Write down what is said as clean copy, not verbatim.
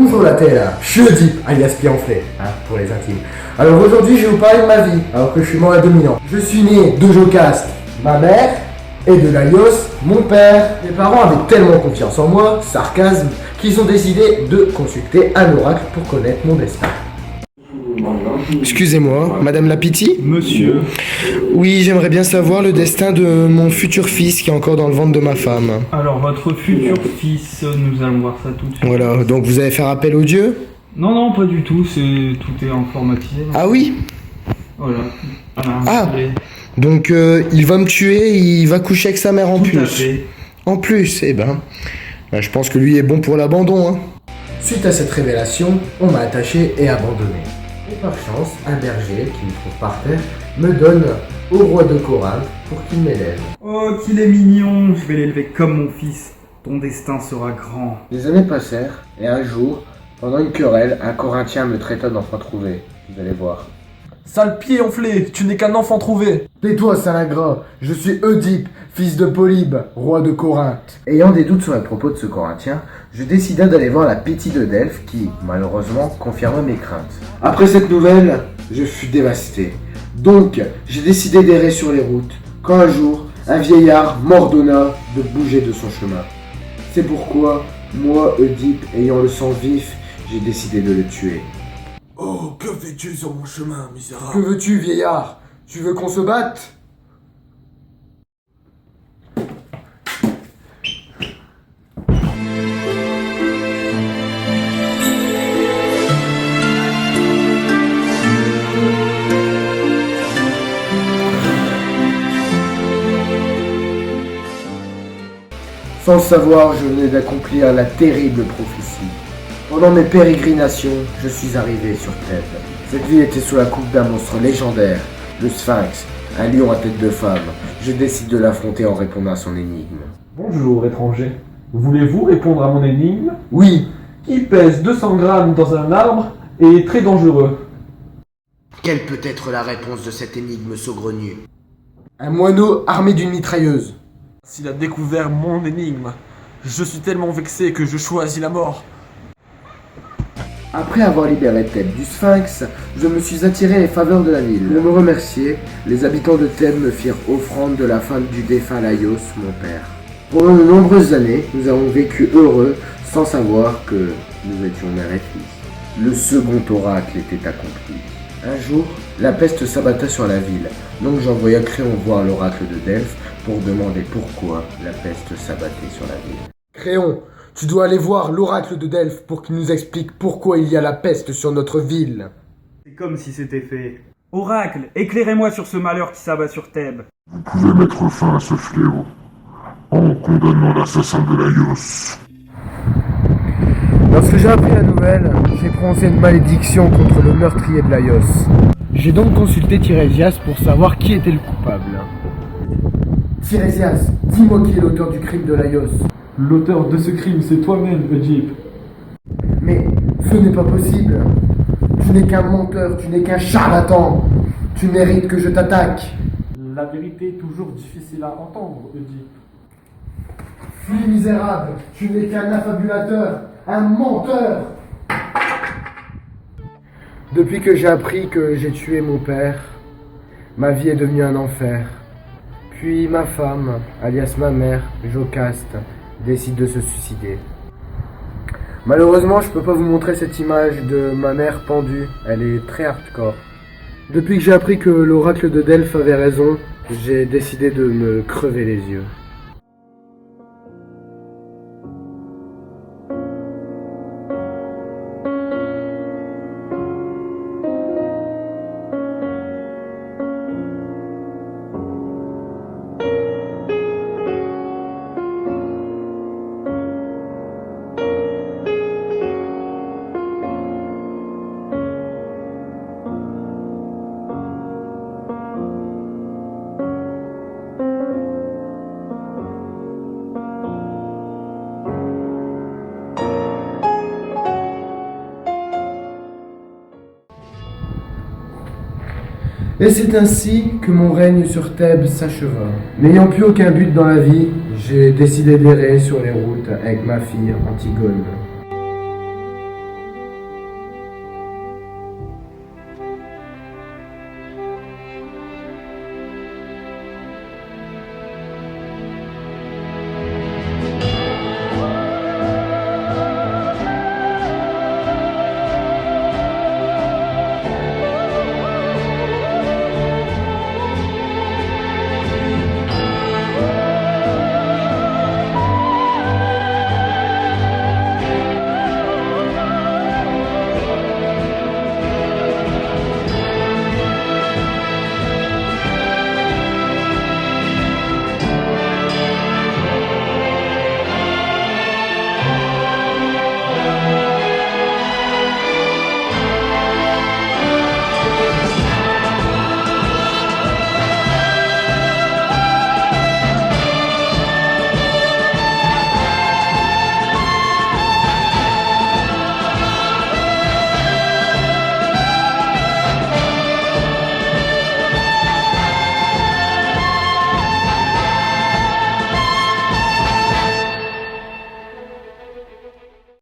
Bonjour la Terre, je suis Oedipe, alias Pianflet, pour les intimes. Alors aujourd'hui je vais vous parler de ma vie, alors que je suis mort à 2000 ans. Je suis né de Jocaste, ma mère, et de Laios, mon père. Mes parents avaient tellement confiance en moi, sarcasme, qu'ils ont décidé de consulter un oracle pour connaître mon destin. Excusez-moi, Madame Lapiti? Monsieur. Oui, j'aimerais bien savoir le destin de mon futur fils qui est encore dans le ventre de ma femme. Alors, votre futur fils, nous allons voir ça tout de suite. Voilà, donc vous allez faire appel aux dieux? Non, pas du tout, tout est informatisé. Ah oui? Voilà. Donc il va me tuer et il va coucher avec sa mère en Tout à plus. fait. En plus, je pense que lui est bon pour l'abandon. Hein. Suite à cette révélation, on m'a attaché et abandonné. Et par chance, un berger qui me trouve par terre me donne au roi de Corinthe pour qu'il m'élève. Oh, qu'il est mignon, je vais l'élever comme mon fils. Ton destin sera grand. Les années passèrent et un jour, pendant une querelle, un Corinthien me traita d'enfant trouvé. Vous allez voir. Sale pied enflé, tu n'es qu'un enfant trouvé. Tais-toi, sale ingrat, je suis Oedipe, fils de Polybe, roi de Corinthe. Ayant des doutes sur les propos de ce Corinthien, je décida d'aller voir la Pythie de Delphes qui, malheureusement, confirma mes craintes. Après cette nouvelle, je fus dévasté. Donc, j'ai décidé d'errer sur les routes, quand un jour, un vieillard m'ordonna de bouger de son chemin. C'est pourquoi, moi, Oedipe, ayant le sang vif, j'ai décidé de le tuer. Oh, que fais-tu sur mon chemin, Que misérable? veux-tu, vieillard? Tu veux qu'on se batte? Sans le savoir, je venais d'accomplir la terrible prophétie. Pendant mes pérégrinations, je suis arrivé sur Thèbes. Cette ville était sous la coupe d'un monstre légendaire, le Sphinx, un lion à tête de femme. Je décide de l'affronter en répondant à son énigme. Bonjour, étranger. Voulez-vous répondre à mon énigme? Oui, Qui pèse 200 grammes dans un arbre et est très dangereux? quelle peut être la réponse de cette énigme saugrenue? Un moineau armé d'une mitrailleuse. S'il a découvert mon énigme, je suis tellement vexé que je choisis la mort. Après avoir libéré Thèbes du Sphinx, je me suis attiré les faveurs de la ville. Pour me remercier, les habitants de Thèbes me firent offrande de la femme du défunt Laios, mon père. Pendant de nombreuses années, nous avons vécu heureux sans savoir que nous étions mère et fils. Le second oracle était accompli. Un jour, la peste s'abatta sur la ville, donc j'envoya Créon voir l'oracle de Delphes pour demander pourquoi la peste s'abattait sur la ville. Créon, tu dois aller voir l'oracle de Delphes pour qu'il nous explique pourquoi il y a la peste sur notre ville. C'est comme si c'était fait. Oracle, éclairez-moi sur ce malheur qui s'abat sur Thèbes. Vous pouvez mettre fin à ce fléau en condamnant l'assassin de Laios. Lorsque j'ai appris la nouvelle, j'ai prononcé une malédiction contre le meurtrier de Laios. J'ai donc consulté Tirésias pour savoir qui était le coupable. Tirésias, dis-moi qui est l'auteur du crime de Laios. L'auteur de ce crime, c'est toi-même, Oedipe. Mais ce n'est pas possible. Tu n'es qu'un menteur, tu n'es qu'un charlatan. Tu mérites que je t'attaque. La vérité est toujours difficile à entendre, Oedipe. Fuis misérable, tu n'es qu'un affabulateur, un menteur. Depuis que j'ai appris que j'ai tué mon père, ma vie est devenue un enfer. Puis ma femme, alias ma mère, Jocaste, décide de se suicider. Malheureusement, je peux pas vous montrer cette image de ma mère pendue, elle est très hardcore. Depuis que j'ai appris que l'oracle de Delphes avait raison, j'ai décidé de me crever les yeux. Et c'est ainsi que mon règne sur Thèbes s'acheva. N'ayant plus aucun but dans la vie, j'ai décidé d'errer sur les routes avec ma fille Antigone.